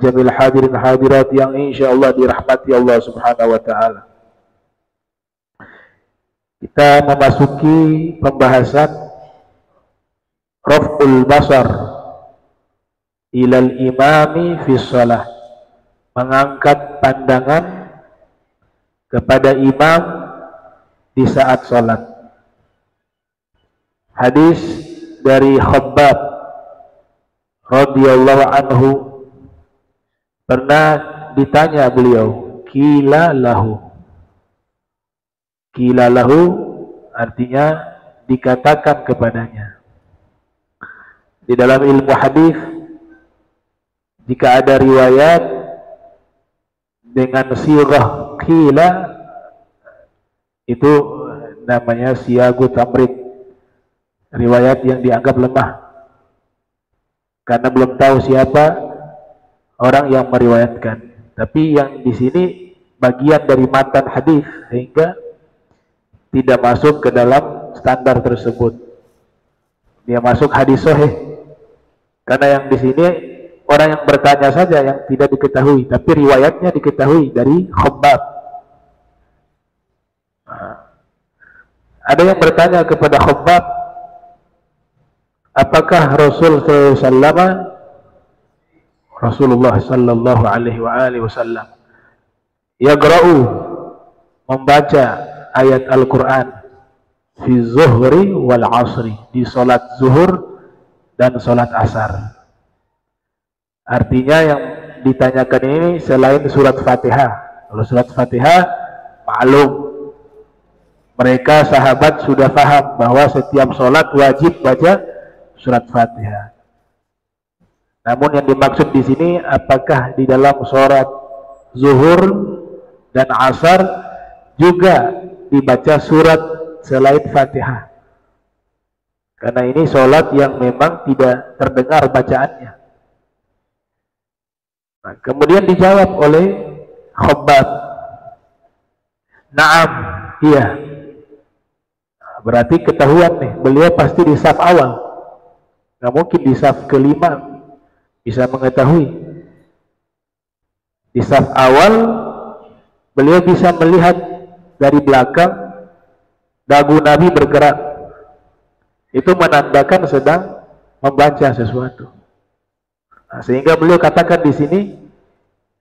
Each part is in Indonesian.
jamil hadirin hadirat yang insyaallah dirahmati Allah Subhanahu wa taala. Kita memasuki pembahasan raf'ul basar ilal imami fi shalah, mengangkat pandangan kepada imam di saat salat. Hadis dari Khabbab radhiyallahu anhu, pernah ditanya beliau, qila lahu. Qila lahu artinya dikatakan kepadanya. Di dalam ilmu hadis, jika ada riwayat dengan sirah qila, itu namanya siyagu tamrid, riwayat yang dianggap lemah karena belum tahu siapa orang yang meriwayatkan. Tapi yang di sini bagian dari matan hadis sehingga tidak masuk ke dalam standar tersebut. Dia masuk hadis sahih. Karena yang di sini orang yang bertanya saja yang tidak diketahui, tapi riwayatnya diketahui dari Khabbab. Ada yang bertanya kepada Khabbab, apakah Rasulullah sallallahu alaihi wasallam yaqra'u, membaca ayat Al-Quran fi zuhri wal asri, di salat zuhur dan salat asar. Artinya yang ditanyakan ini selain surat Fatihah. Kalau surat Fatihah maklum, mereka sahabat sudah paham bahwa setiap salat wajib baca surat Fatihah. Namun yang dimaksud di sini, apakah di dalam salat zuhur dan asar juga dibaca surat selain Fatihah? Karena ini salat yang memang tidak terdengar bacaannya. Nah, kemudian dijawab oleh Khabbab, "Na'am, iya." Berarti ketahuan nih, beliau pasti di saf awal. Nggak mungkin di saf kelima bisa mengetahui. Di saf awal beliau bisa melihat dari belakang dagu Nabi bergerak. Itu menandakan sedang membaca sesuatu. Nah, sehingga beliau katakan di sini,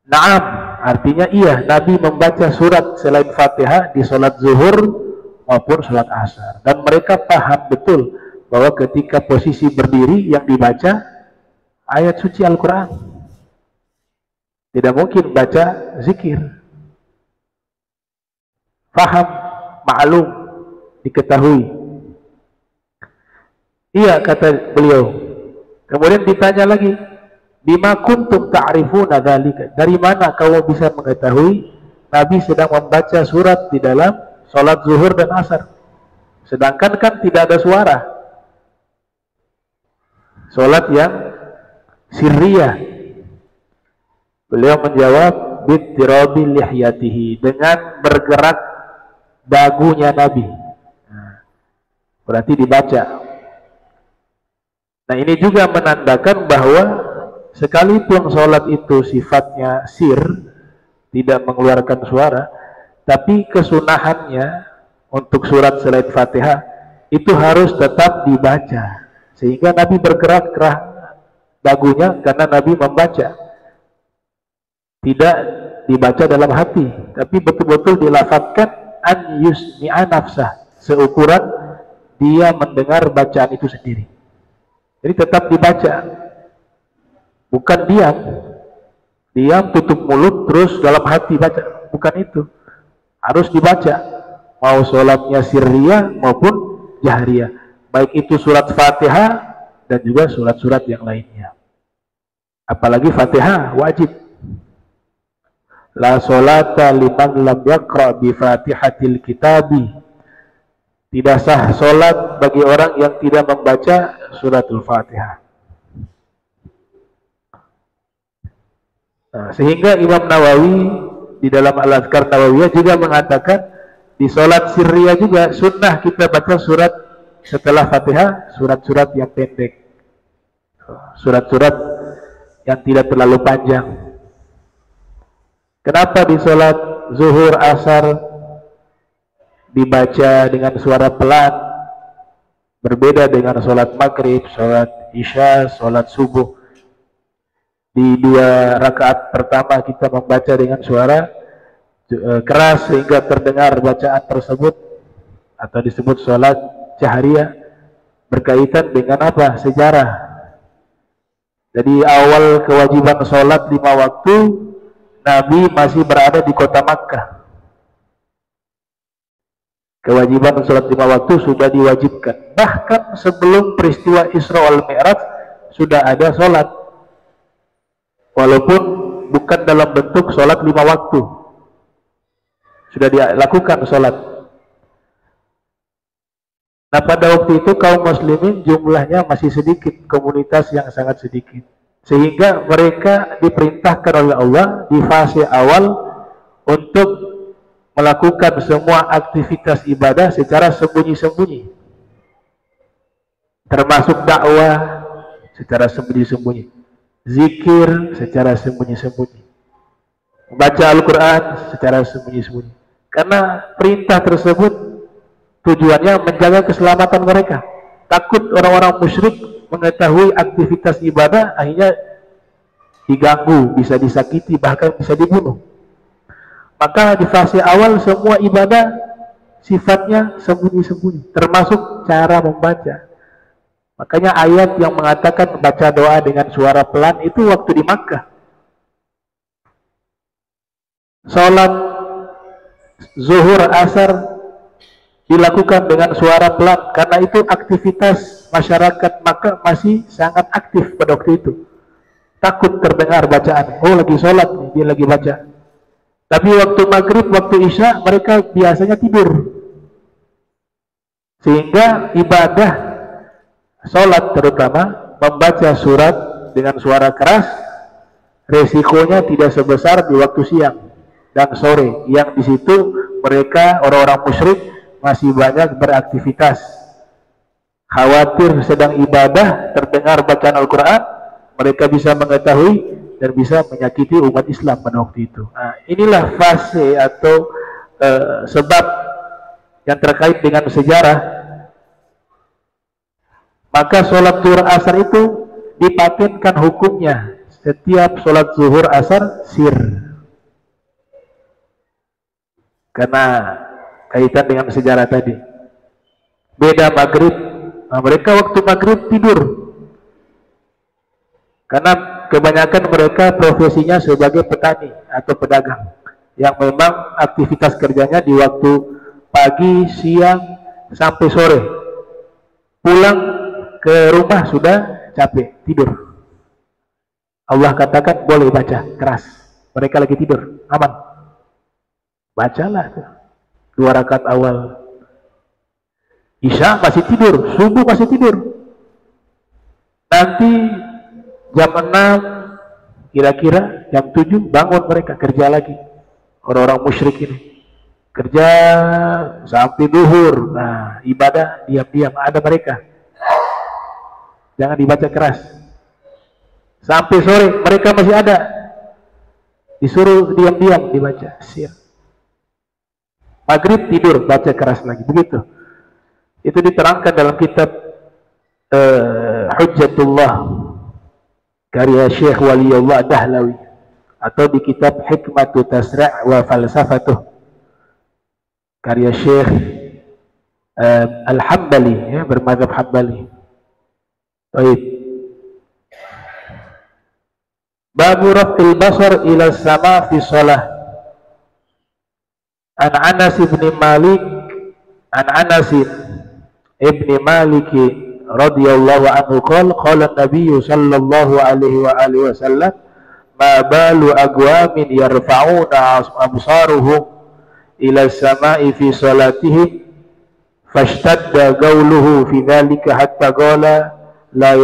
"Na'am", artinya iya, Nabi membaca surat selain Fatihah di salat zuhur maupun salat asar. Dan mereka paham betul bahwa ketika posisi berdiri yang dibaca ayat suci Al-Quran, tidak mungkin baca zikir. Faham, maklum, diketahui. Iya, kata beliau. Kemudian ditanya lagi, bima kuntum ta'rifuna dzalika, dari mana kamu bisa mengetahui Nabi sedang membaca surat di dalam salat zuhur dan asar, sedangkan kan tidak ada suara. Salat yang sirriyah. Beliau menjawab, bittirabi lihyatihi, dengan bergerak dagunya Nabi. Nah, berarti dibaca. Nah, ini juga menandakan bahwa sekalipun sholat itu sifatnya sir, tidak mengeluarkan suara, tapi kesunahannya untuk surat selain Fatihah itu harus tetap dibaca. Sehingga Nabi bergerak-gerak dagunya karena Nabi membaca. Tidak dibaca dalam hati, tapi betul-betul dilafadzkan an yusmi'a nafsah, seukuran dia mendengar bacaan itu sendiri. Jadi tetap dibaca, bukan diam tutup mulut terus dalam hati baca, bukan itu. Harus dibaca, mau sholatnya sirriyah maupun jahriyah, baik itu surat Fatihah dan juga surat-surat yang lainnya. Apalagi Fatihah wajib. La sholata liman lam yaqra bi Fatihatil kitabi, tidak sah sholat bagi orang yang tidak membaca suratul Fatihah. Nah, sehingga Imam Nawawi di dalam Al-Azkar Nawawiyah juga mengatakan di sholat sirriyah juga sunnah kita baca surat setelah Fatihah, surat-surat yang pendek, surat-surat yang tidak terlalu panjang. Kenapa di sholat zuhur asar dibaca dengan suara pelan, berbeda dengan sholat maghrib, sholat isya, sholat subuh? Di 2 rakaat pertama kita membaca dengan suara keras sehingga terdengar bacaan tersebut, atau disebut sholat jahriyah. Berkaitan dengan apa? Sejarah. Jadi awal kewajiban sholat 5 waktu, Nabi masih berada di kota Makkah. Kewajiban sholat 5 waktu sudah diwajibkan. Bahkan sebelum peristiwa Isra wal Mi'raj sudah ada sholat, walaupun bukan dalam bentuk sholat 5 waktu, sudah dilakukan sholat. Nah, pada waktu itu kaum muslimin jumlahnya masih sedikit, komunitas yang sangat sedikit, sehingga mereka diperintahkan oleh Allah di fase awal untuk melakukan semua aktivitas ibadah secara sembunyi-sembunyi, termasuk dakwah secara sembunyi-sembunyi, zikir secara sembunyi-sembunyi, membaca Al-Quran secara sembunyi-sembunyi, karena perintah tersebut tujuannya menjaga keselamatan mereka. Takut orang-orang musyrik mengetahui aktivitas ibadah, akhirnya diganggu, bisa disakiti, bahkan bisa dibunuh. Maka di fase awal semua ibadah sifatnya sembunyi-sembunyi, termasuk cara membaca. Makanya ayat yang mengatakan baca doa dengan suara pelan itu waktu di Makkah. Sholat zuhur asar dilakukan dengan suara pelan karena itu aktivitas masyarakat Makkah masih sangat aktif pada waktu itu. Takut terdengar bacaan, oh lagi sholat nih, dia lagi baca. Tapi waktu maghrib, waktu isya mereka biasanya tidur, sehingga ibadah sholat terutama membaca surat dengan suara keras resikonya tidak sebesar di waktu siang dan sore, yang di situ mereka orang-orang musyrik masih banyak beraktivitas. Khawatir sedang ibadah terdengar bacaan Al-Quran, mereka bisa mengetahui dan bisa menyakiti umat Islam pada waktu itu. Nah, inilah fase atau sebab yang terkait dengan sejarah. Maka sholat zuhur asar itu dipatenkan hukumnya setiap sholat zuhur asar sir, karena kaitan dengan sejarah tadi. Beda maghrib, nah, mereka waktu maghrib tidur, karena kebanyakan mereka profesinya sebagai petani atau pedagang, yang memang aktivitas kerjanya di waktu pagi, siang, sampai sore. Pulang ke rumah sudah capek, tidur. Allah katakan boleh baca keras, mereka lagi tidur, aman. Bacalah tuh 2 rakaat awal. Isya masih tidur, subuh masih tidur. Nanti jam 6, kira-kira jam 7 bangun mereka kerja lagi. Orang-orang musyrik ini kerja sampai duhur. Nah, ibadah diam-diam ada mereka. Jangan dibaca keras. Sampai sore mereka masih ada. Disuruh diam-diam dibaca sir. Maghrib tidur, baca keras lagi. Begitu. Itu diterangkan dalam kitab Hujjatullah karya Syekh Waliullah Dahlawi, atau di kitab Hikmatu Tasra' wa Falsafatuh karya Syekh Al-Hambali, ya, bermadzhab Hambali. Baik. Babu raf'il basar ila sama fi shalah. An Anas bin Malik, an Anas ibn Malik radhiyallahu anhu qala Nabi sallallahu alaihi wa alihi wasallam ma balu aqwamin yarfa'una absaruhum ila samai fi salatihim fashtadda qawluhu fi dhalika hatta qala la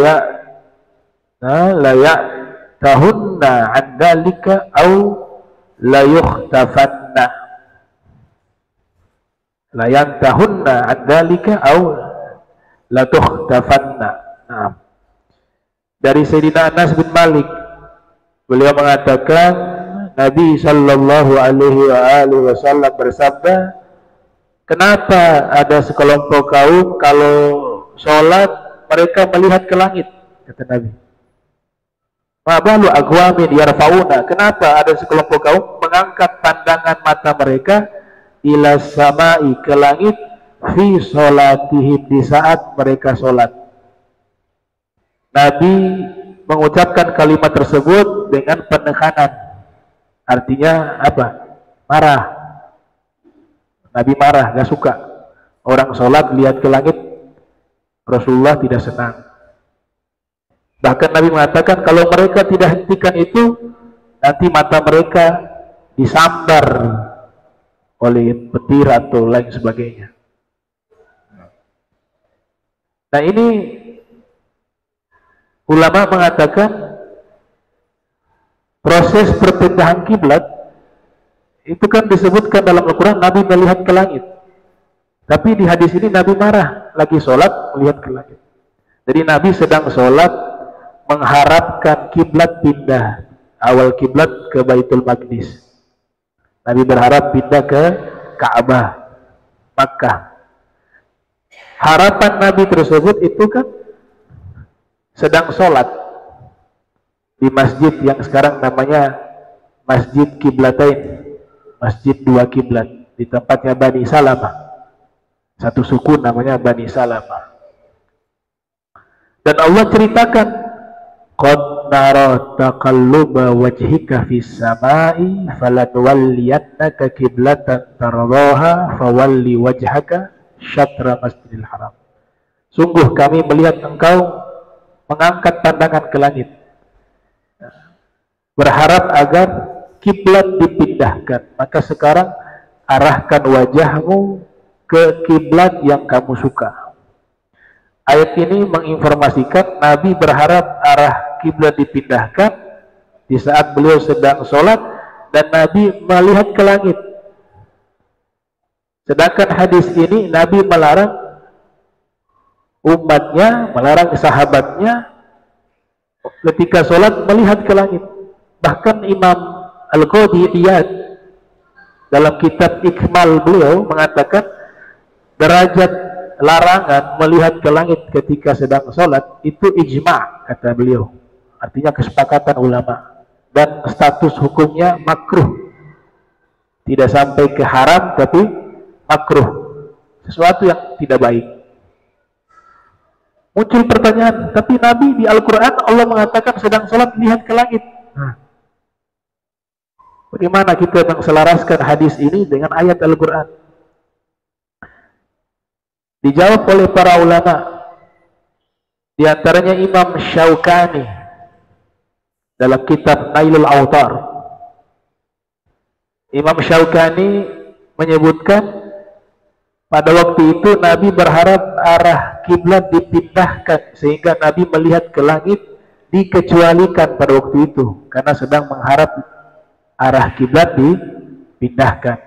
tahunna an dhalika aw la yukhtafanna, la yantahunna an dhalika aw la tukhtafanna. Nah, dari Sayyidina Anas bin Malik, beliau mengatakan Nabi Shallallahu Alaihi Wasallam bersabda, kenapa ada sekelompok kaum kalau sholat mereka melihat ke langit? Kata Nabi. Mabalu aqwamin yarfauna. Kenapa ada sekelompok kaum mengangkat pandangan mata mereka ila samai, ke langit, fi sholatihim, di saat mereka sholat. Nabi mengucapkan kalimat tersebut dengan penekanan. Artinya apa? Marah. Nabi marah, gak suka orang sholat lihat ke langit. Rasulullah tidak senang. Bahkan Nabi mengatakan kalau mereka tidak hentikan itu, nanti mata mereka disambar oleh petir atau lain sebagainya. Nah, ini ulama mengatakan proses perpindahan kiblat itu kan disebutkan dalam Al-Quran Nabi melihat ke langit. Tapi di hadis ini Nabi marah, lagi sholat melihat ke langit. Jadi Nabi sedang sholat mengharapkan kiblat pindah. Awal kiblat ke Baitul Maqdis. Nabi berharap pindah ke Ka'bah, Makkah. Harapan Nabi tersebut itu kan sedang sholat di masjid yang sekarang namanya Masjid Kiblatain, Masjid dua kiblat, di tempatnya Bani Salamah. Satu suku namanya Bani Salamah. Dan Allah ceritakan, qad nara taqalluba wajhika fis samai falanwalliyannaka qiblatan tardaha fawalli wajhaka syatra Masjidil Haram. Sungguh kami melihat engkau mengangkat pandangan ke langit, berharap agar kiblat dipindahkan, maka sekarang arahkan wajahmu ke kiblat yang kamu suka. Ayat ini menginformasikan Nabi berharap arah kiblat dipindahkan di saat beliau sedang sholat dan Nabi melihat ke langit. Sedangkan hadis ini Nabi melarang umatnya, melarang sahabatnya ketika sholat melihat ke langit. Bahkan Imam Al-Qadi Iyad dalam kitab Ikmal beliau mengatakan derajat larangan melihat ke langit ketika sedang sholat itu ijma', kata beliau, artinya kesepakatan ulama, dan status hukumnya makruh, tidak sampai ke haram tapi makruh, sesuatu yang tidak baik. Muncul pertanyaan, tapi Nabi di Al-Quran Allah mengatakan sedang sholat lihat ke langit. Bagaimana kita menselaraskan hadis ini dengan ayat Al-Quran? Dijawab oleh para ulama, di antaranya Imam Syaukani dalam kitab Nailul Autar. Imam Syaukani menyebutkan pada waktu itu Nabi berharap arah kiblat dipindahkan sehingga Nabi melihat ke langit dikecualikan pada waktu itu karena sedang mengharap arah kiblat dipindahkan,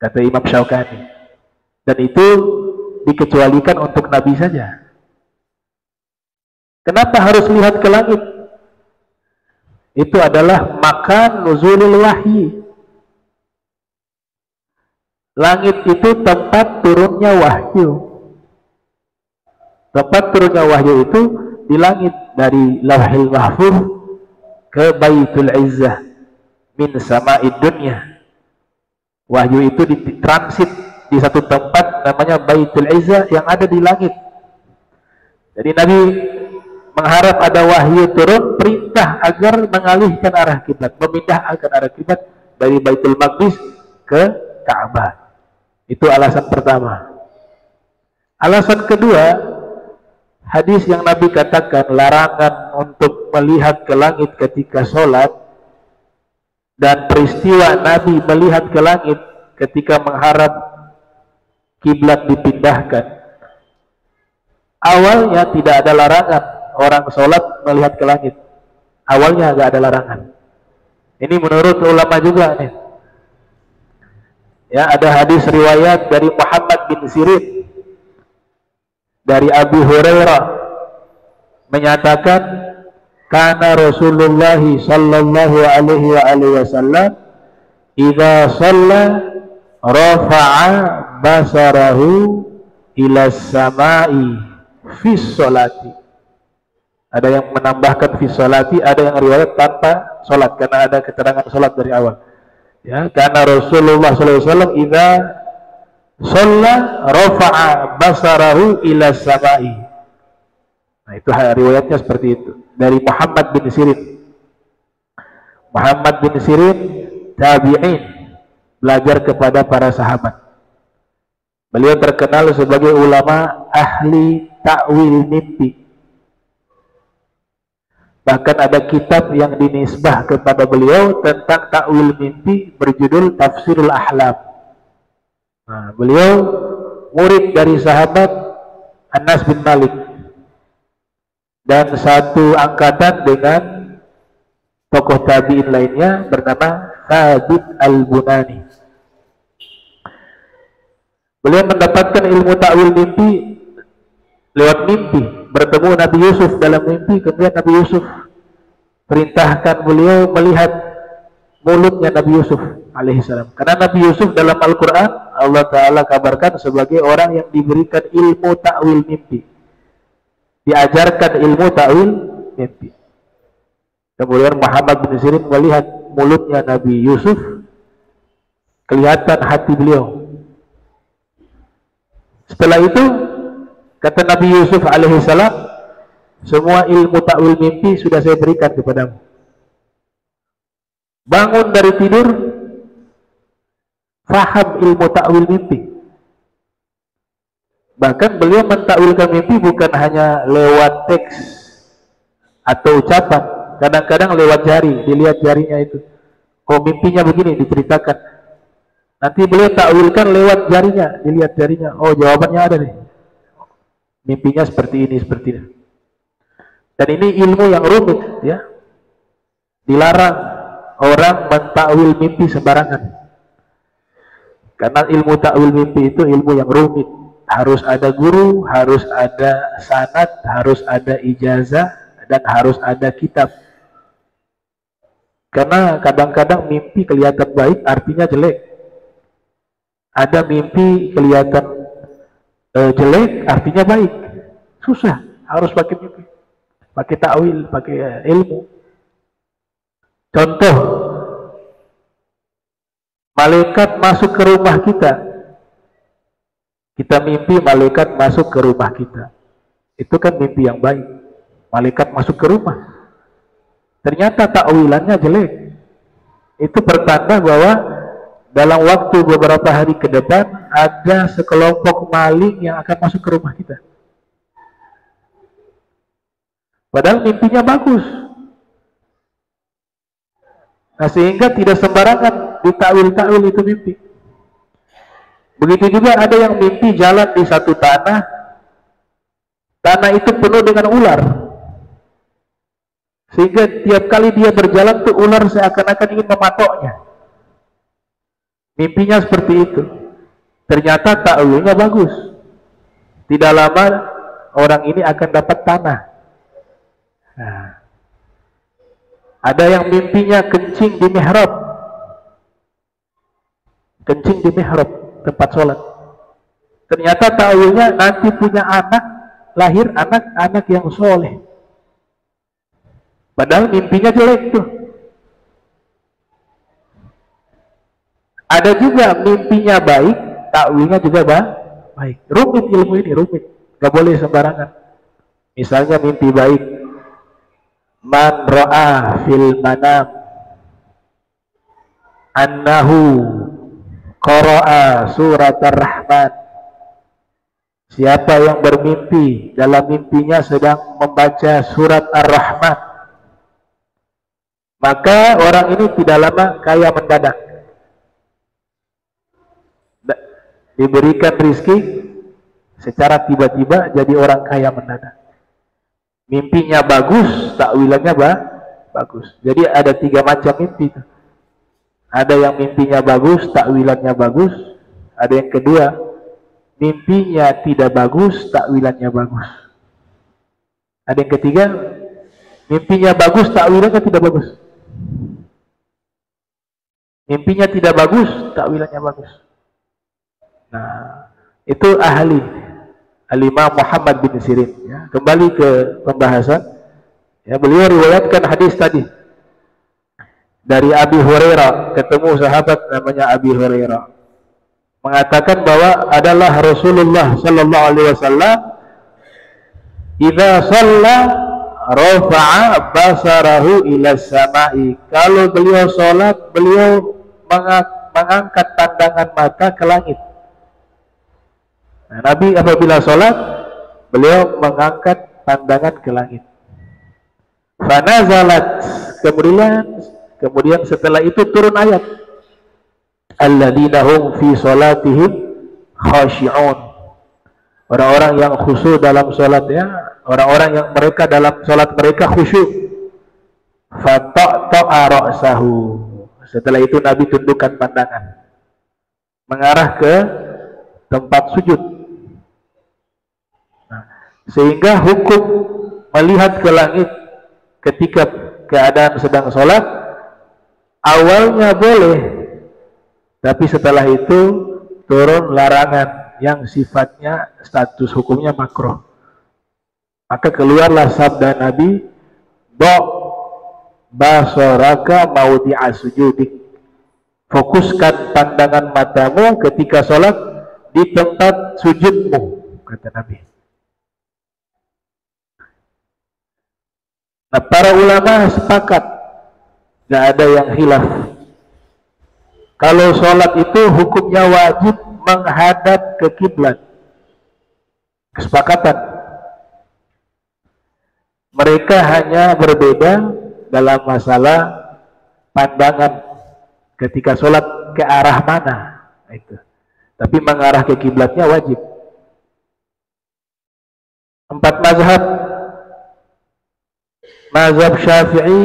kata Imam Syaukani, dan itu dikecualikan untuk Nabi saja. Kenapa harus lihat ke langit? Itu adalah makan nuzulul wahyi. Langit itu tempat turunnya wahyu. Tempat turunnya wahyu itu di langit, dari Lauhil Mahfuz ke Baitul Izzah min sama'id dunya. Wahyu itu ditransit di satu tempat namanya Baitul Izzah yang ada di langit. Jadi Nabi mengharap ada wahyu turun, perintah agar mengalihkan arah kiblat, memindahkan arah kiblat dari Baitul Maqdis ke Ka'bah. Itu alasan pertama. Alasan kedua, hadis yang Nabi katakan larangan untuk melihat ke langit ketika sholat, dan peristiwa Nabi melihat ke langit ketika mengharap kiblat dipindahkan. Awalnya tidak ada larangan orang sholat melihat ke langit. Awalnya nggak ada larangan. Ini menurut ulama juga nih. Ya, ada hadis riwayat dari Muhammad bin Sirin dari Abu Hurairah menyatakan Kana Rasulullah sallallahu alaihi wasallam idza shalla rafa'a basarahu ila samai fi sholati. Ada yang menambahkan fi sholati, ada yang riwayat tanpa sholat karena ada keterangan sholat dari awal. Ya, karena Rasulullah sallallahu alaihi wasallam idza shalla rafa'a basarahu ila samai. Nah, itu riwayatnya seperti itu dari Muhammad bin Sirin. Muhammad bin Sirin tabi'in, belajar kepada para sahabat. Beliau terkenal sebagai ulama ahli ta'wil mimpi. Bahkan ada kitab yang dinisbah kepada beliau tentang ta'wil mimpi berjudul Tafsirul Ahlam. Nah, beliau murid dari sahabat Anas bin Malik dan satu angkatan dengan tokoh tabi'in lainnya bernama Thabit Al-Bunani. Beliau mendapatkan ilmu ta'wil mimpi lewat mimpi, bertemu Nabi Yusuf dalam mimpi, kemudian Nabi Yusuf perintahkan beliau melihat mulutnya Nabi Yusuf alaihissalam. Karena Nabi Yusuf dalam Al-Quran Allah Ta'ala kabarkan sebagai orang yang diberikan ilmu ta'wil mimpi, diajarkan ilmu ta'wil mimpi. Kemudian Muhammad bin Sirin melihat mulutnya Nabi Yusuf, kelihatan hati beliau. Setelah itu kata Nabi Yusuf alaihissalam, semua ilmu ta'wil mimpi sudah saya berikan kepadamu. Bangun dari tidur, faham ilmu ta'wil mimpi. Bahkan beliau mentakwilkan mimpi bukan hanya lewat teks atau ucapan, kadang-kadang lewat jari, dilihat jarinya itu. Oh, mimpinya begini, diceritakan. Nanti beliau takwilkan lewat jarinya, dilihat jarinya. Oh, jawabannya ada nih. Mimpinya seperti ini, seperti ini. Dan ini ilmu yang rumit, ya. Dilarang orang mentakwil mimpi sembarangan. Karena ilmu takwil mimpi itu ilmu yang rumit. Harus ada guru, harus ada sanad, harus ada ijazah, dan harus ada kitab. Karena kadang-kadang mimpi kelihatan baik artinya jelek. Ada mimpi kelihatan jelek artinya baik. Susah, harus pakai mimpi, pakai takwil, pakai ilmu. Contoh, malaikat masuk ke rumah kita. Kita mimpi malaikat masuk ke rumah kita. Itu kan mimpi yang baik. Malaikat masuk ke rumah. Ternyata takwilannya jelek. Itu pertanda bahwa dalam waktu beberapa hari ke depan ada sekelompok maling yang akan masuk ke rumah kita. Padahal mimpinya bagus. Nah, sehingga tidak sembarangan ditakwil-takwil itu mimpi. Begitu juga ada yang mimpi jalan di satu tanah, tanah itu penuh dengan ular, sehingga tiap kali dia berjalan tuh ular seakan-akan ingin mematoknya. Mimpinya seperti itu. Ternyata takwilnya bagus. Tidak lama orang ini akan dapat tanah. Nah, ada yang mimpinya kencing di mihrab, kencing di mihrab tempat sholat. Ternyata takwilnya nanti punya anak, lahir anak-anak yang soleh. Padahal mimpinya jelek tuh. Ada juga mimpinya baik, takwilnya juga baik. Rumit ilmu ini, rumit. Gak boleh sembarangan. Misalnya mimpi baik, man ra'a fil manam annahu qara'a surat ar-Rahman. Siapa yang bermimpi dalam mimpinya sedang membaca surat ar-Rahman, maka orang ini tidak lama kaya mendadak. Diberikan rizki secara tiba-tiba jadi orang kaya mendadak. Mimpinya bagus, takwilannya bagus. Jadi ada 3 macam mimpi. Ada yang mimpinya bagus, takwilannya bagus. Ada yang kedua, mimpinya tidak bagus, takwilannya bagus. Ada yang ketiga, Mimpinya bagus, takwilannya tidak bagus. Mimpinya tidak bagus, takwilannya bagus. Nah, itu ahli Al-Imam Muhammad bin Sirin. Ya. Kembali ke pembahasan. Ya, beliau riwayatkan hadis tadi dari Abi Hurairah, ketemu sahabat namanya Abi Hurairah, mengatakan bahwa adalah Rasulullah sallallahu alaihi wasallam idza shalla rafa'a basarahu ila samai. Kalau beliau salat, beliau mengangkat pandangan mata ke langit. Nah, Nabi apabila salat, beliau mengangkat pandangan ke langit. Fanazalat, kemudian setelah itu turun ayat alladzina hum fi salatihim khashi'un. Orang-orang yang khusyuk dalam salatnya, orang-orang yang mereka dalam salat mereka khusyuk. Fata'ta'a ra'sahu. Setelah itu Nabi tundukkan pandangan mengarah ke tempat sujud. Nah, sehingga hukum melihat ke langit ketika keadaan sedang salat awalnya boleh, tapi setelah itu turun larangan yang sifatnya status hukumnya makruh. Maka keluarlah sabda Nabi, "Do' basaraka maudhi'a sujudik." Fokuskan pandangan matamu ketika sholat di tempat sujudmu, kata Nabi. Nah, para ulama sepakat, tidak ada yang khilaf. Kalau sholat itu hukumnya wajib menghadap ke kiblat. Kesepakatan. Mereka hanya berbeda dalam masalah pandangan ketika sholat ke arah mana. Itu. Tapi mengarah ke kiblatnya wajib. 4 mazhab, mazhab Syafi'i,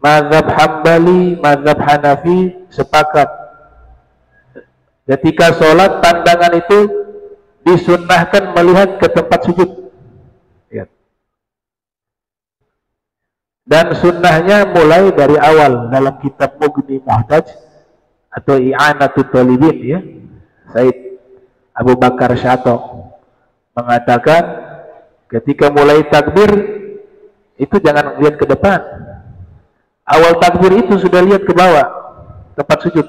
mazhab Hambali, mazhab Hanafi sepakat ketika sholat pandangan itu disunnahkan melihat ke tempat sujud. Dan sunnahnya mulai dari awal dalam kitab Mughni Muhtaj atau I'anatul Talibin, ya, Said Abu Bakar Syato mengatakan ketika mulai takbir itu jangan lihat ke depan. Awal takbir itu sudah lihat ke bawah tempat sujud.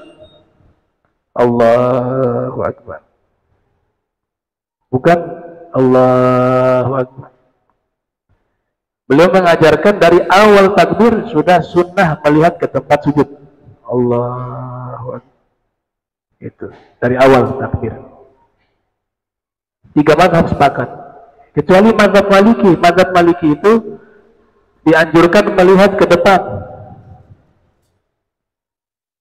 Allahu Akbar. Bukan Allahu Akbar. Beliau mengajarkan dari awal takbir sudah sunnah melihat ke tempat sujud. Allahu Akbar. Itu dari awal takbir. 3 mazhab sepakat. Kecuali mazhab Maliki. Mazhab Maliki itu dianjurkan melihat ke depan.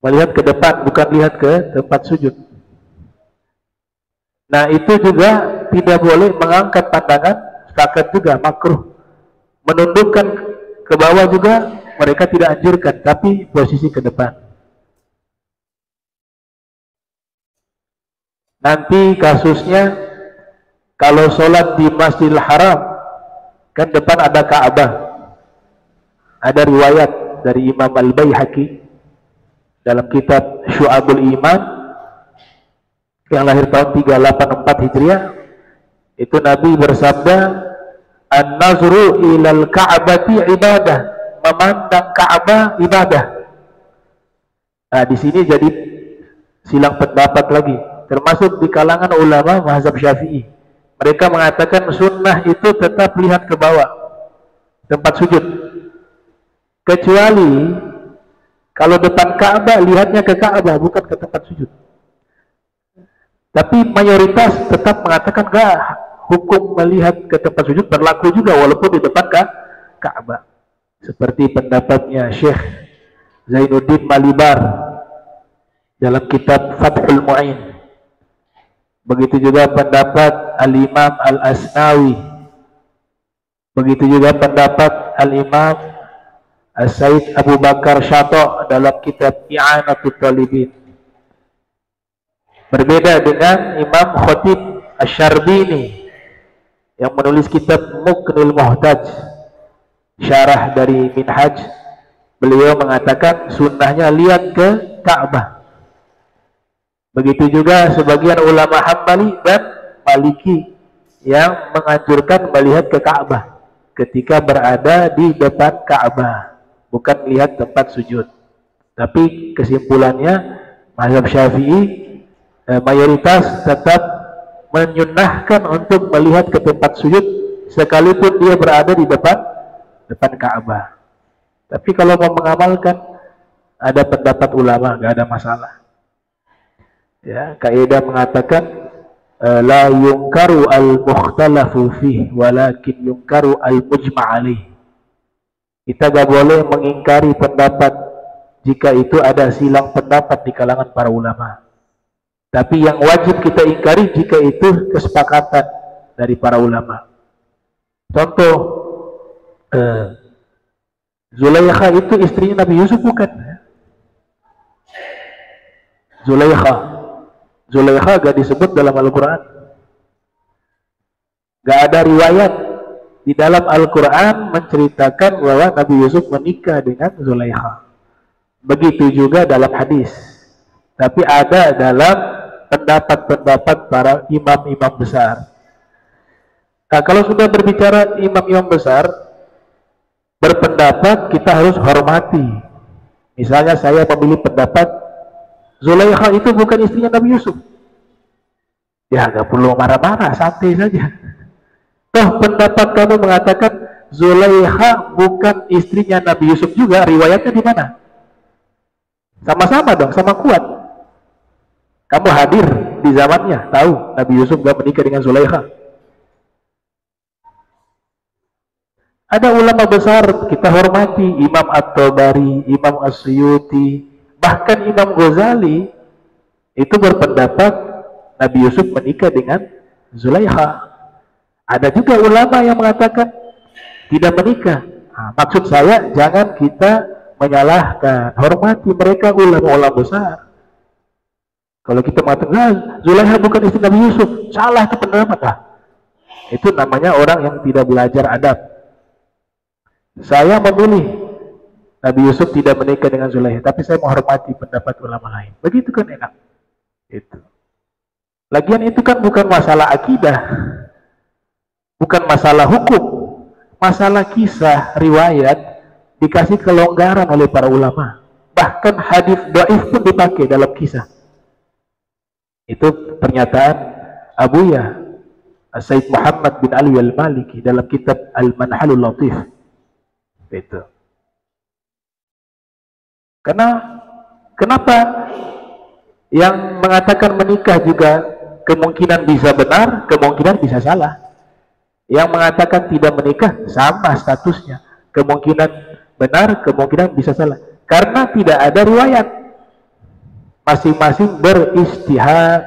Melihat ke depan, bukan lihat ke tempat sujud. Nah, itu juga tidak boleh mengangkat pandangan, sepakat juga makruh. Menundukkan ke bawah juga mereka tidak anjurkan, tapi posisi ke depan. Nanti kasusnya kalau sholat di Masjidil Haram, kan depan ada Ka'bah. Ada riwayat dari Imam Al-Baihaqi dalam kitab Syu'abul Iman yang lahir tahun 384 Hijriah, itu Nabi bersabda, "An-nazru ilal Ka'bati ibadah." Memandang Ka'bah ibadah. Nah, di sini jadi silang pendapat lagi, termasuk di kalangan ulama mazhab Syafi'i. Mereka mengatakan sunnah itu tetap lihat ke bawah tempat sujud, kecuali kalau depan Ka'bah lihatnya ke Ka'bah, bukan ke tempat sujud. Tapi mayoritas tetap mengatakan enggak, hukum melihat ke tempat sujud berlaku juga walaupun di depan Ka'bah. Seperti pendapatnya Syekh Zainuddin Malibar dalam kitab Fathul Mu'in. Begitu juga pendapat Al-Imam Al-Asnawi. Begitu juga pendapat Al-Imam As-Said Abu Bakar Syato dalam kitab I'anatul Talibin. Berbeda dengan Imam Khatib Asy-Syarbini yang menulis kitab Muqnil Muhtaj. syarah dari Minhaj, beliau mengatakan sunnahnya lihat ke Ka'bah. Begitu juga sebagian ulama Hambali dan Maliki yang menganjurkan melihat ke Ka'bah ketika berada di depan Ka'bah, bukan lihat tempat sujud. Tapi kesimpulannya mazhab Syafi'i mayoritas tetap menyunnahkan untuk melihat ke tempat sujud sekalipun dia berada di depan Ka'bah. Tapi kalau mau mengamalkan, ada pendapat ulama, nggak ada masalah. Ya, kaidah mengatakan la yunkaru al-mukhtalafu fih walakin yunkaru al-mujma' alaih. Kita gak boleh mengingkari pendapat jika itu ada silang pendapat di kalangan para ulama. Tapi yang wajib kita ingkari jika itu kesepakatan dari para ulama. Contoh, Zulaikha itu istrinya Nabi Yusuf bukan? Zulaikha gak disebut dalam Al-Quran. Gak ada riwayat di dalam Al-Quran menceritakan bahwa Nabi Yusuf menikah dengan Zulaikha. Begitu juga dalam hadis. Tapi ada dalam pendapat-pendapat para imam-imam besar. Nah, kalau sudah berbicara imam-imam besar berpendapat, kita harus hormati. Misalnya saya memilih pendapat Zulaikha itu bukan istrinya Nabi Yusuf. Ya gak perlu marah-marah, santai saja. Toh pendapat kamu mengatakan Zulaikha bukan istrinya Nabi Yusuf juga, riwayatnya di mana? Sama-sama dong, sama kuat. Kamu hadir di zamannya, tahu Nabi Yusuf gak menikah dengan Zulaikha. Ada ulama besar kita hormati, Imam At-Tabari, Imam As-Suyuti, bahkan Imam Ghazali itu berpendapat Nabi Yusuf menikah dengan Zulaikha. Ada juga ulama yang mengatakan tidak menikah. Nah, maksud saya jangan kita menyalahkan, hormati mereka ulama-ulama besar. Kalau kita mengatakan Zulaikha bukan istri Nabi Yusuf, salah itu pendapat. Itu namanya orang yang tidak belajar adab. Saya memilih Nabi Yusuf tidak menikah dengan Zulaikha, tapi saya menghormati pendapat ulama lain. Begitu kan enak. Itu. Lagian itu kan bukan masalah akidah, bukan masalah hukum, masalah kisah, riwayat dikasih kelonggaran oleh para ulama. Bahkan hadis dhaif pun dipakai dalam kisah. Itu pernyataan Abuya Sayyid Muhammad bin Ali al-Maliki dalam kitab Al-Manhalul Latif. Itu. Kenapa yang mengatakan menikah juga kemungkinan bisa benar, kemungkinan bisa salah. Yang mengatakan tidak menikah sama statusnya, kemungkinan benar, kemungkinan bisa salah. Karena tidak ada riwayat. Masing-masing beristihad.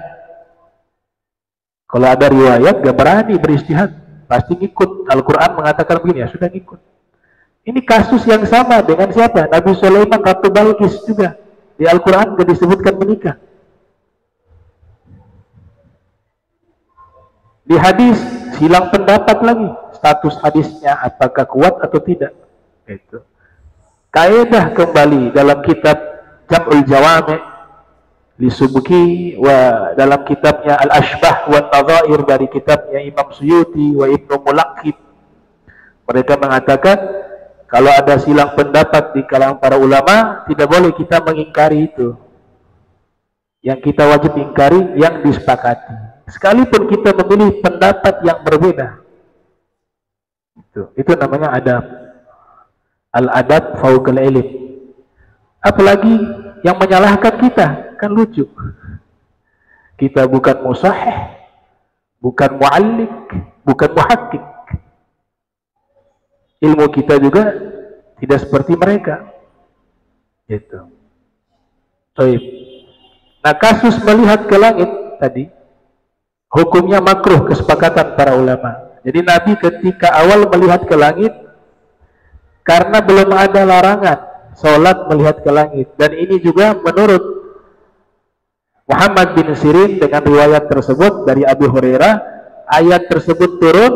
Kalau ada riwayat gak berani beristihad, pasti ngikut. Al-Quran mengatakan begini, ya sudah ngikut. Ini kasus yang sama dengan siapa? Nabi Sulaiman Ratu Balqis juga. Di Al-Quran gak disebutkan menikah. Di hadis silang pendapat lagi. Status hadisnya apakah kuat atau tidak. Itu. Kaidah kembali dalam kitab Jam'ul Jawami' li Subki wa dalam kitabnya Al-Ashbah wa Nadhair dari kitabnya Imam Suyuti wa Ibnu Mulaqqib. Mereka mengatakan kalau ada silang pendapat di kalangan para ulama, tidak boleh kita mengingkari itu. Yang kita wajib ingkari yang disepakati. Sekalipun kita memilih pendapat yang berbeda. Itu namanya adab. Al-adab fauqal ilm. Apalagi yang menyalahkan kita, kan lucu. Kita bukan musahih, bukan mu'allik, bukan muhakkik. Ilmu kita juga tidak seperti mereka. Gitu. Baik. Nah, kasus melihat ke langit tadi, hukumnya makruh, kesepakatan para ulama. Jadi Nabi ketika awal melihat ke langit, karena belum ada larangan sholat melihat ke langit. Dan ini juga menurut Muhammad bin Sirin dengan riwayat tersebut dari Abu Hurairah, ayat tersebut turun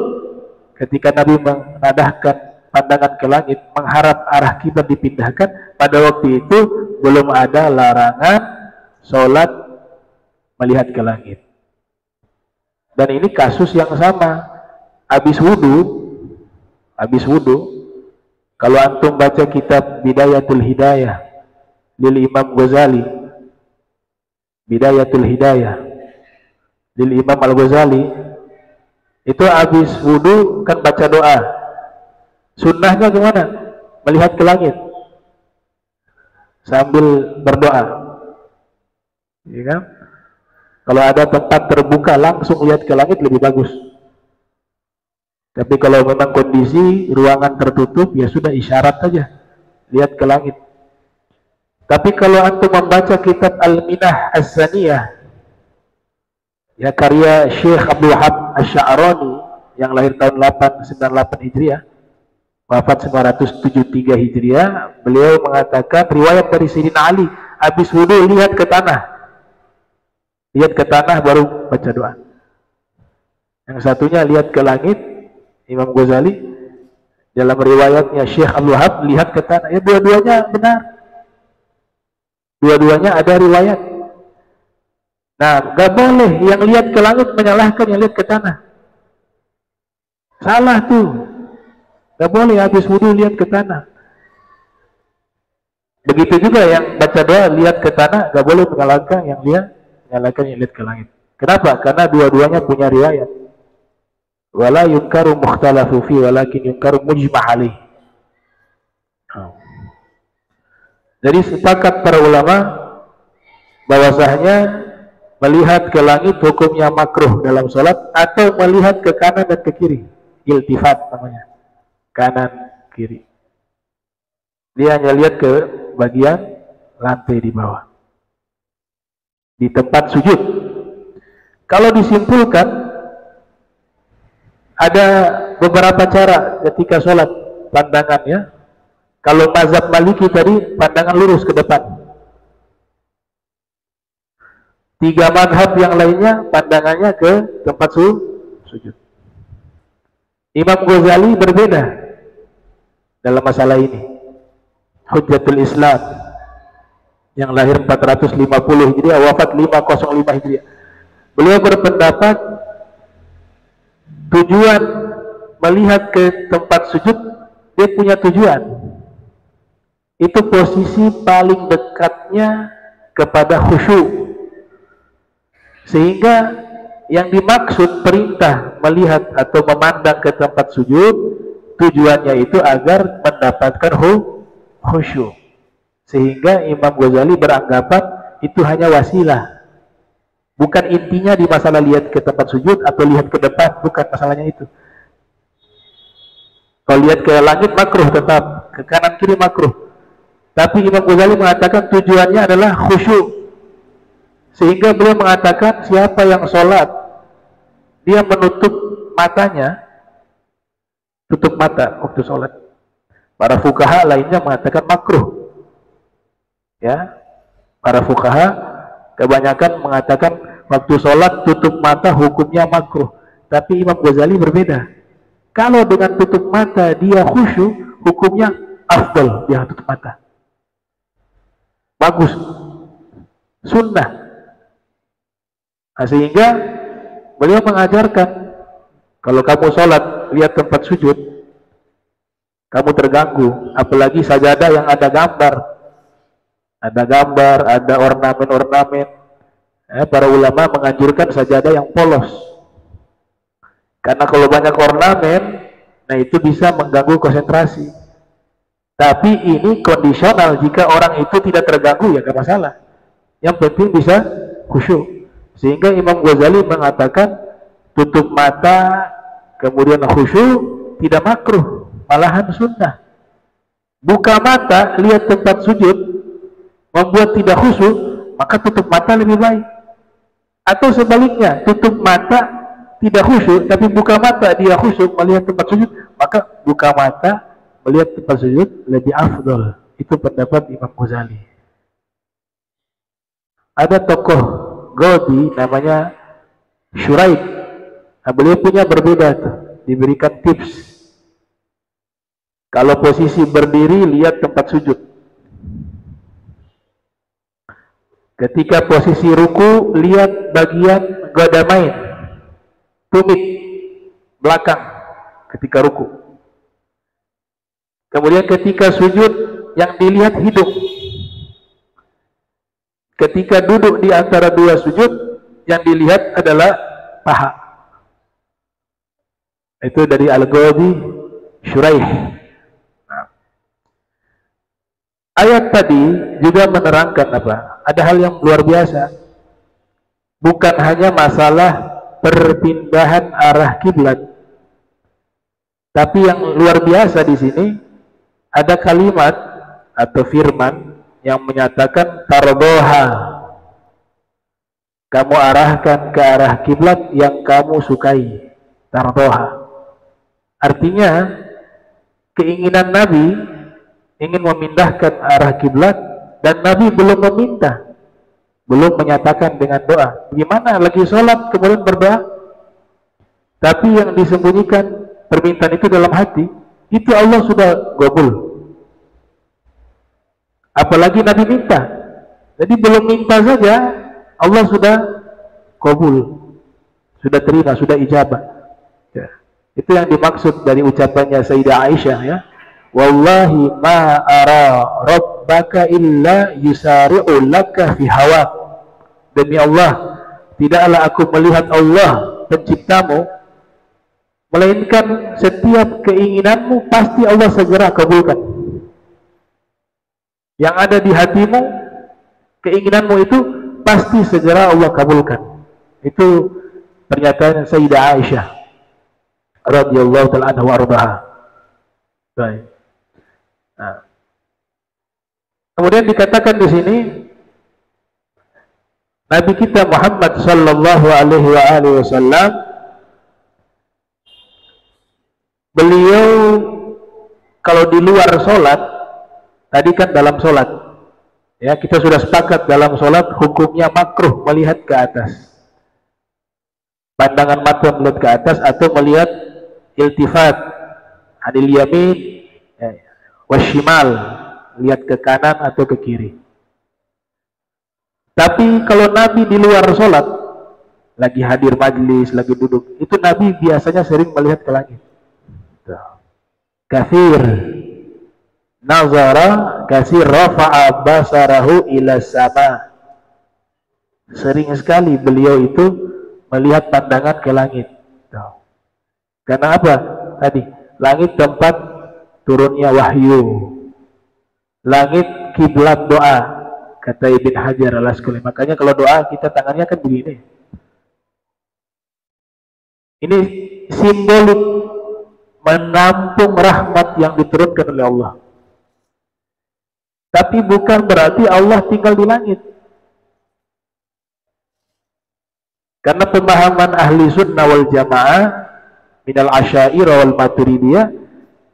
ketika Nabi menadahkan pandangan ke langit, mengharap arah kiblat dipindahkan, pada waktu itu belum ada larangan sholat melihat ke langit. Dan ini kasus yang sama. Habis wudhu, kalau antum baca kitab Bidayatul Hidayah lil Imam Ghazali, Bidayatul Hidayah lil Imam Al-Ghazali, itu habis wudhu kan baca doa. Sunnahnya gimana? Melihat ke langit sambil berdoa, ya kan? Kalau ada tempat terbuka langsung lihat ke langit lebih bagus. Tapi kalau memang kondisi ruangan tertutup, ya sudah isyarat saja, lihat ke langit. Tapi kalau antum membaca kitab Al-Minah Az-Zaniyah, ya karya Syekh Abdul Wahab Asy-Sya'rani yang lahir tahun 898 Hijriah, wafat 973 Hijriah, beliau mengatakan riwayat dari Sayyidina Ali, habis wudu lihat ke tanah. Lihat ke tanah baru baca doa. Yang satunya lihat ke langit, Imam Ghazali dalam riwayatnya Syekh Abdul Wahab lihat ke tanah. Ya dua-duanya benar. Dua-duanya ada riwayat. Nah, gak boleh yang lihat ke langit menyalahkan yang lihat ke tanah. Salah tuh. Gak boleh habis wudu lihat ke tanah. Begitu juga yang baca doa lihat ke tanah, gak boleh menyalahkan yang lihat ke langit. Kenapa? Karena dua-duanya punya riwayat. Wala yunkaru mukhtalafu fi walakin yunkaru mujma' alaih. Jadi sepakat para ulama bahwasanya melihat ke langit hukumnya makruh dalam sholat, atau melihat ke kanan dan ke kiri, iltifat namanya, kanan kiri. Dia hanya lihat ke bagian lantai di bawah, di tempat sujud. Kalau disimpulkan, ada beberapa cara ketika sholat pandangannya. Kalau mazhab Maliki tadi pandangan lurus ke depan. 3 mazhab yang lainnya pandangannya ke tempat sujud. Imam Ghazali berbeda dalam masalah ini. Hujjatul Islam yang lahir 450 Hijriah, wafat 505 Hijriah. Beliau berpendapat tujuan melihat ke tempat sujud, dia punya tujuan. Itu posisi paling dekatnya kepada khusyuk. Sehingga yang dimaksud perintah melihat atau memandang ke tempat sujud, tujuannya itu agar mendapatkan khusyuk. Sehingga Imam Ghazali beranggapan itu hanya wasilah. Bukan intinya di masalah lihat ke tempat sujud atau lihat ke depan, bukan masalahnya itu. Kalau lihat ke langit makruh tetap, ke kanan kiri makruh. Tapi Imam Ghazali mengatakan tujuannya adalah khusyuk. Sehingga beliau mengatakan siapa yang sholat, dia menutup matanya, tutup mata waktu sholat. Para fuqaha lainnya mengatakan makruh. Ya, para fuqaha kebanyakan mengatakan waktu sholat tutup mata hukumnya makruh. Tapi Imam Ghazali berbeda. Kalau dengan tutup mata dia khusyuk, hukumnya afdal dia tutup mata. Bagus. Sunnah. Nah, sehingga beliau mengajarkan kalau kamu sholat lihat tempat sujud, kamu terganggu. Apalagi sajadah yang ada gambar. Ada ornamen-ornamen. Para ulama menganjurkan sajadah yang polos. Karena kalau banyak ornamen, nah itu bisa mengganggu konsentrasi. Tapi ini kondisional, jika orang itu tidak terganggu ya gak masalah. Yang penting bisa khusyuk. Sehingga Imam Ghazali mengatakan tutup mata kemudian khusyuk tidak makruh, malahan sunnah. Buka mata lihat tempat sujud membuat tidak khusyuk, maka tutup mata lebih baik. Atau sebaliknya, tutup mata tidak khusyuk, tapi buka mata dia khusyuk melihat tempat sujud, maka buka mata melihat tempat sujud lebih afdal. Itu pendapat Imam Ghazali. Ada tokoh Ghaudi namanya Shuraik. Nah, beliau punya berbeda tuh, diberikan tips. Kalau posisi berdiri, lihat tempat sujud. Ketika posisi ruku, lihat bagian gadamain, tumit, belakang ketika ruku. Kemudian ketika sujud, yang dilihat hidung. Ketika duduk di antara dua sujud, yang dilihat adalah paha. Itu dari Al-Ghazali Syuraih. Ayat tadi juga menerangkan apa? Ada hal yang luar biasa. Bukan hanya masalah perpindahan arah kiblat, tapi yang luar biasa di sini ada kalimat atau firman yang menyatakan tardoha. Kamu arahkan ke arah kiblat yang kamu sukai. Tardoha. Artinya keinginan Nabi ingin memindahkan arah kiblat dan Nabi belum meminta, belum menyatakan dengan doa. Gimana lagi sholat kemudian berdoa? Tapi yang disembunyikan permintaan itu dalam hati, itu Allah sudah qabul. Apalagi Nabi minta. Jadi belum minta saja Allah sudah qabul, sudah terima, sudah ijabah. Ya. Itu yang dimaksud dari ucapannya Sayyidah Aisyah, ya. Wallahi ma ara rabbaka illa yusari'u laka fi hawa. Demi Allah, tidaklah aku melihat Allah penciptamu, melainkan setiap keinginanmu pasti Allah segera kabulkan. Yang ada di hatimu, keinginanmu itu pasti segera Allah kabulkan. Itu pernyataan Sayyidah Aisyah radhiyallahu ta'ala anha wa ardaha. Baik. Nah. Kemudian dikatakan di sini Nabi kita Muhammad sallallahu alaihi wasallam, beliau kalau di luar sholat, tadi kan dalam sholat, ya kita sudah sepakat dalam sholat hukumnya makruh melihat ke atas, pandangan mata melihat ke atas atau melihat iltifat anil yamin washimal, lihat ke kanan atau ke kiri. Tapi kalau Nabi di luar sholat, lagi hadir majlis, lagi duduk, itu Nabi biasanya sering melihat ke langit. Kathir nazara, kasir rafa'a basarahu ila sama. Sering sekali beliau itu melihat pandangan ke langit. Karena apa? Tadi, langit tempat turunnya wahyu, langit kiblat doa, kata Ibn Hajar al-Asqalani. Makanya kalau doa kita tangannya kan begini. Ini simbolik menampung rahmat yang diturunkan oleh Allah. Tapi bukan berarti Allah tinggal di langit. Karena pemahaman ahli sunnah wal jamaah minal asyairah wal maturidiyah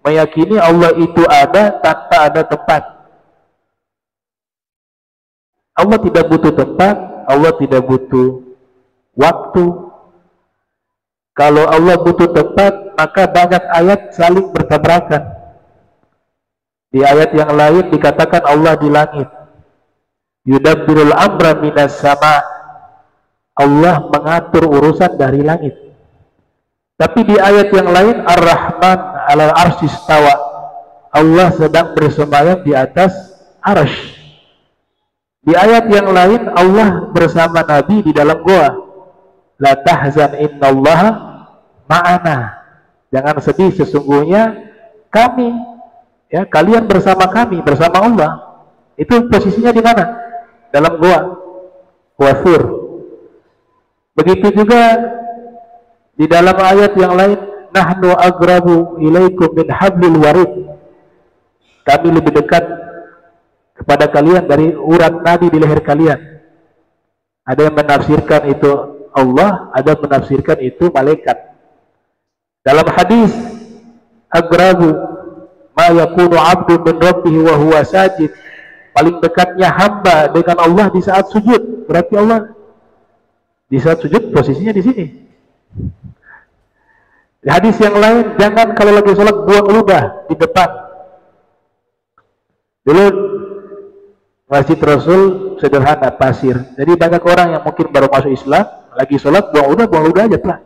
meyakini Allah itu ada tanpa ada tempat. Allah tidak butuh tempat, Allah tidak butuh waktu. Kalau Allah butuh tempat, maka banyak ayat saling bertabrakan. Di ayat yang lain dikatakan Allah di langit. Yudabbirul amra minas sama. Allah mengatur urusan dari langit. Tapi di ayat yang lain Ar-Rahman 'alal arsy istawa. Allah sedang bersemayam di atas arsy. Di ayat yang lain Allah bersama Nabi di dalam goa. La tahzan innallaha ma'ana. Jangan sedih, sesungguhnya kami, ya kalian bersama kami, bersama Allah. Itu posisinya di mana? Dalam goa. Wafur. Begitu juga di dalam ayat yang lain, nahnu agrabu ilaikum min hablil warid. Kami lebih dekat kepada kalian dari urat nadi di leher kalian. Ada yang menafsirkan itu Allah, ada yang menafsirkan itu malaikat. Dalam hadis, agrabu ma yakunu 'abdu min rabbih wa huwa sajid. Paling dekatnya hamba dengan Allah di saat sujud. Berarti Allah di saat sujud posisinya di sini. Di hadis yang lain, jangan kalau lagi sholat buang ludah di depan, Dulu Masjid Rasul sederhana, pasir. Jadi banyak orang yang mungkin baru masuk Islam, lagi sholat buang ludah aja telah.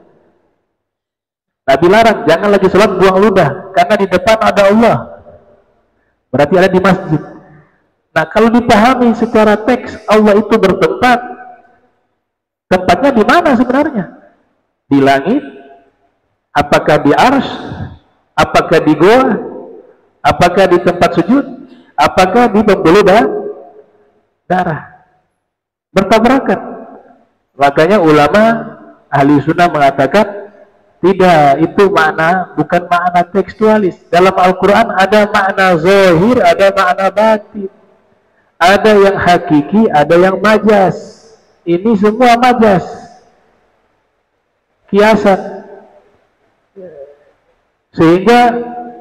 Nabi larang, jangan lagi sholat buang ludah, karena di depan ada Allah. Berarti ada di masjid. Nah, kalau dipahami secara teks, Allah itu bertempat. Tempatnya di mana sebenarnya? Di langit? Apakah di arsy? Apakah di goa? Apakah di tempat sujud? Apakah di pembuluh darah? Bertabrakan. Makanya ulama ahli sunnah mengatakan tidak, itu makna bukan makna tekstualis. Dalam Al-Quran ada makna zahir, ada makna batin, ada yang hakiki, ada yang majas. Ini semua majas, kiasan. Sehingga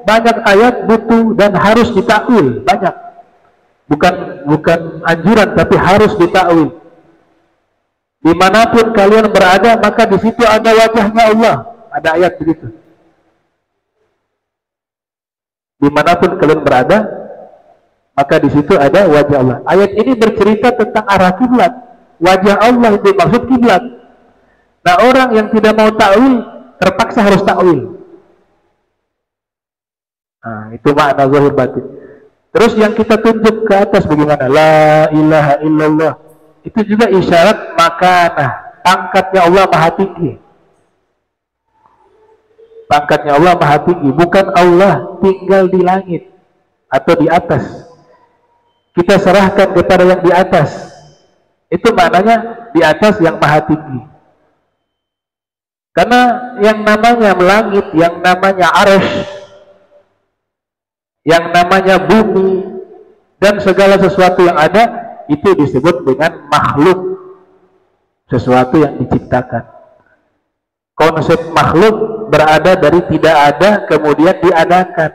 banyak ayat butuh dan harus ditakwil, banyak. Bukan anjuran, tapi harus ditakwil. Dimanapun kalian berada, maka di situ ada wajahnya Allah. Ada ayat begitu. Dimanapun kalian berada, maka di situ ada wajah Allah. Ayat ini bercerita tentang arah kiblat. Wajah Allah itu maksud kiblat. Nah, orang yang tidak mau takwil terpaksa harus takwil. Nah, itu makna zahir batin. Terus yang kita tunjuk ke atas bagaimana? La ilaha illallah. Itu juga isyarat makanah. Pangkatnya Allah maha tinggi. Pangkatnya Allah maha tinggi. Bukan Allah tinggal di langit atau di atas. Kita serahkan kepada yang di atas. Itu maknanya di atas yang maha tinggi. Karena yang namanya langit, yang namanya arsy, yang namanya bumi, dan segala sesuatu yang ada, itu disebut dengan makhluk. Sesuatu yang diciptakan. Konsep makhluk berada dari tidak ada kemudian diadakan.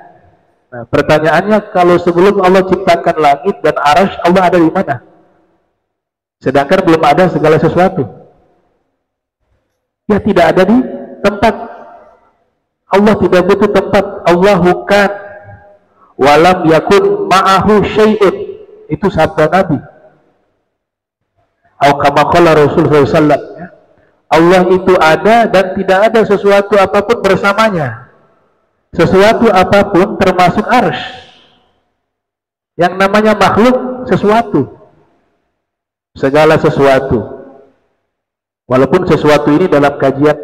Nah, pertanyaannya, kalau sebelum Allah ciptakan langit dan arsy, Allah ada di mana? Sedangkan belum ada segala sesuatu. Ya, tidak ada di tempat. Allah tidak butuh tempat. Allahu kan walam yakun ma'ahu syai'un. Itu sabda Nabi. Atau kama qala Rasulullah SAW. Allah itu ada dan tidak ada sesuatu apapun bersamanya. Sesuatu apapun termasuk arsy. Yang namanya makhluk sesuatu. Segala sesuatu. Walaupun sesuatu ini dalam kajian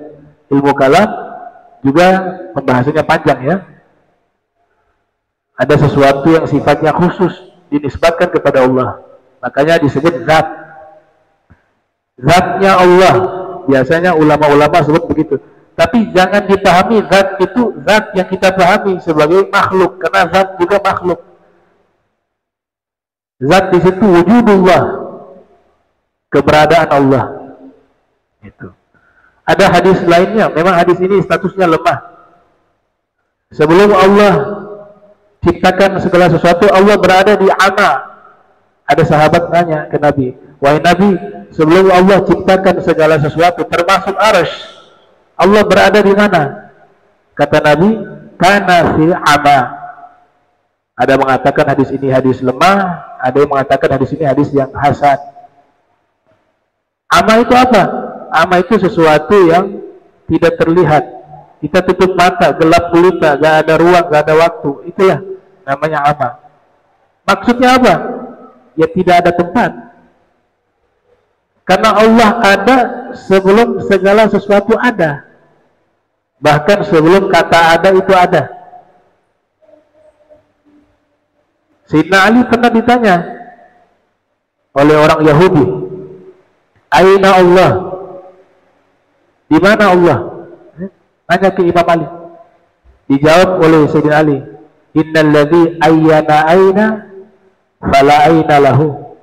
ilmu kalam juga pembahasannya panjang ya. Ada sesuatu yang sifatnya khusus dinisbatkan kepada Allah. Makanya disebut zat. Zatnya Allah. Biasanya ulama-ulama sebut begitu. Tapi jangan dipahami zat itu zat yang kita pahami sebagai makhluk, karena zat juga makhluk. Zat di situ wujudullah, keberadaan Allah. Itu. Ada hadis lainnya, memang hadis ini statusnya lemah. Sebelum Allah ciptakan segala sesuatu, Allah berada di ama. Ada sahabat nanya ke Nabi, wahai Nabi, sebelum Allah ciptakan segala sesuatu termasuk arsy, Allah berada di mana? Kata Nabi, kana fil ama. Ada mengatakan hadis ini hadis lemah, ada yang mengatakan hadis ini hadis yang hasan. Ama itu apa? Ama itu sesuatu yang tidak terlihat. Kita tutup mata, gelap gulita, gak ada ruang, gak ada waktu. Itu ya namanya ama. Maksudnya apa? Ya tidak ada tempat. Karena Allah ada sebelum segala sesuatu ada. Bahkan sebelum kata ada itu ada. Sayyidina Ali pernah ditanya oleh orang Yahudi, aina Allah? Di mana Allah? Tanya ke Imam Ali. Dijawab oleh Sayyidina Ali, innal ladzi ayyana aina fala aina lahu.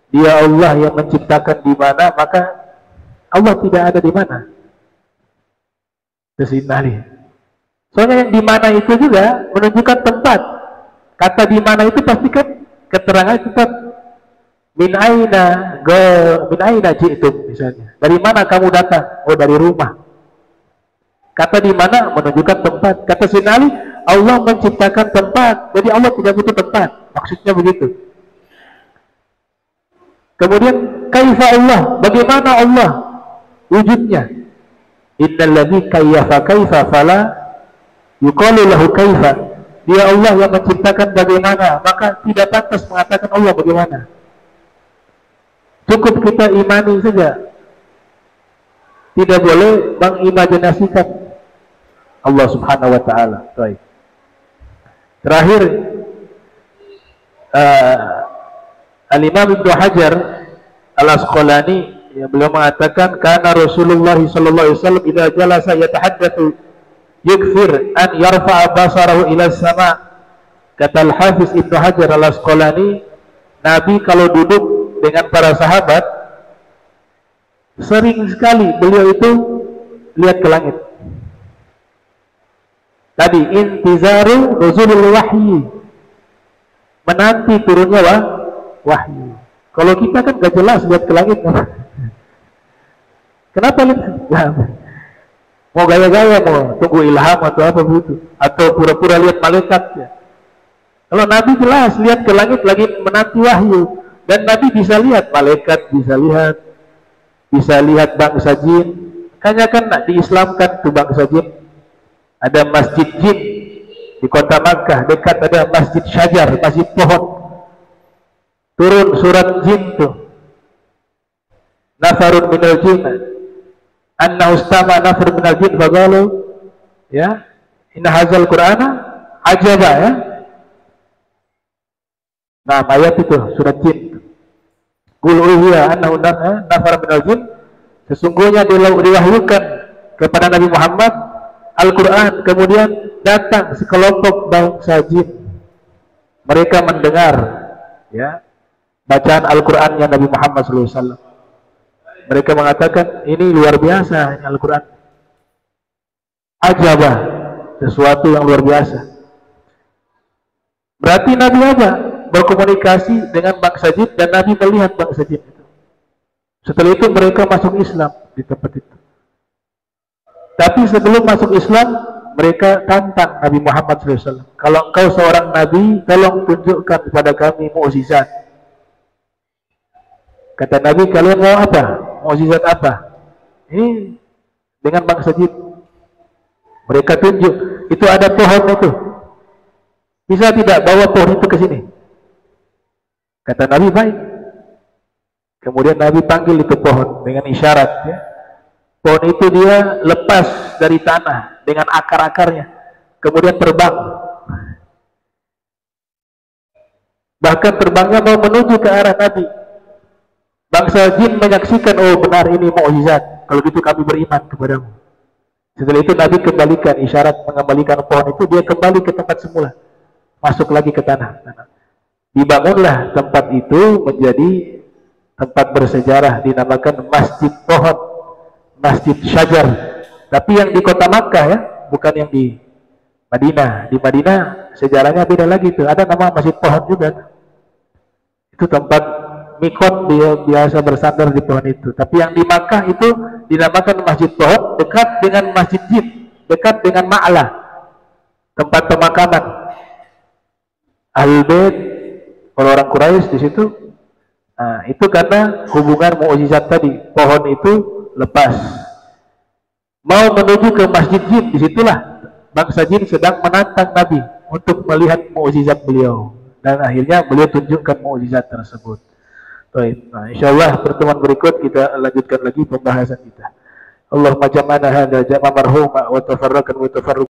Dia Allah yang menciptakan di mana, maka Allah tidak ada di mana. Sayyidina Ali. Soalnya yang di mana itu juga menunjukkan tempat. Kata di mana itu pasti kan keterangan tempat. Min aina ji'tum misalnya. Dari mana kamu datang? Oh, dari rumah. Kata di mana menunjukkan tempat. Kata Sayyidina Ali, Allah menciptakan tempat, jadi Allah tidak butuh tempat. Maksudnya begitu. Kemudian kaifa Allah, bagaimana Allah wujudnya? Innalladzi kayyafa kaifa fala yuqalu lahu kaifa. Dia Allah yang menciptakan bagaimana, maka tidak pantas mengatakan Allah bagaimana. Cukup kita imani saja. Tidak boleh mengimajinasikan Allah Subhanahu wa taala. Baik. Terakhir Al-Imam Ibnu Hajar Al-Asqalani, ya, beliau mengatakan karena Rasulullah sallallahu alaihi wasallam idza jalasa yatahaddatsu yukthir an yarfa'a basarahu ila sama. Kata Al-Hafiz Ibnu Hajar Al-Asqalani, Nabi kalau duduk dengan para sahabat sering sekali beliau itu lihat ke langit. Tadi intizaru nuzulul wahyi, menanti turunnya wahyu. Kalau kita kan gak jelas lihat ke langit. Kenapa lihat? Mau gaya-gaya, mau tunggu ilham atau apa begitu, atau pura-pura lihat malaikat ya. Kalau Nabi jelas lihat ke langit lagi menanti wahyu, dan Nabi bisa lihat malaikat, bisa lihat bangsa jin. Makanya kan diislamkan tuh bangsa jin. Ada masjid jin di kota Makkah, dekat ada masjid syajar, masjid pohon. Turun surat jin tuh, nafarun minal jin anna ustama nafar minal jin faqalu ya inna hadzal qur'ana ajaba ya. Nah, ayat itu surat jin. Qul uhiya annahu nafar minal jin, sesungguhnya diwahyukan kepada Nabi Muhammad Al-Qur'an, kemudian datang sekelompok bangsa jin. Mereka mendengar ya bacaan Al-Qur'annya Nabi Muhammad SAW. Mereka mengatakan ini luar biasa, ini Al-Qur'an. Ajabah, sesuatu yang luar biasa. Berarti Nabi apa? Berkomunikasi dengan bangsa jin, dan Nabi melihat bangsa jin itu. Setelah itu mereka masuk Islam di tempat itu. Tapi sebelum masuk Islam, mereka tantang Nabi Muhammad SAW. Kalau engkau seorang Nabi, tolong tunjukkan kepada kami mukjizat. Kata Nabi, kalian mau apa? Mukjizat apa? Ini dengan bangsa jin. Mereka tunjuk, itu ada pohon itu. Bisa tidak bawa pohon itu ke sini? Kata Nabi, baik. Kemudian Nabi panggil itu pohon dengan isyarat ya. Pohon itu dia lepas dari tanah dengan akar-akarnya, kemudian terbang. Bahkan terbangnya mau menuju ke arah Nabi. Bangsa jin menyaksikan, oh benar ini mukjizat, kalau gitu kami beriman kepadamu. Setelah itu Nabi kembalikan isyarat, mengembalikan pohon itu, dia kembali ke tempat semula, masuk lagi ke tanah. Dibangunlah tempat itu menjadi tempat bersejarah, dinamakan Masjid Pohon, Masjid Syajar. Tapi yang di kota Makkah ya, bukan yang di Madinah. Di Madinah sejarahnya beda lagi tuh, ada nama Masjid Pohon juga. Itu tempat mikot, dia biasa bersandar di pohon itu. Tapi yang di Makkah itu dinamakan Masjid Pohon, dekat dengan Masjid Jin, dekat dengan Ma'lah, tempat pemakaman Ahlul Bait, orang Quraisy di situ. Nah, itu karena hubungan mukjizat tadi, pohon itu lepas mau menuju ke Masjid Jin. Disitulah bangsa jin sedang menantang Nabi untuk melihat mukjizat beliau, dan akhirnya beliau tunjukkan mukjizat tersebut. Baik, nah, insyaallah pertemuan berikut kita lanjutkan lagi pembahasan kita. Allahumma jama'na hadza jama'a marhuma wa tafarraqan wa tafarruq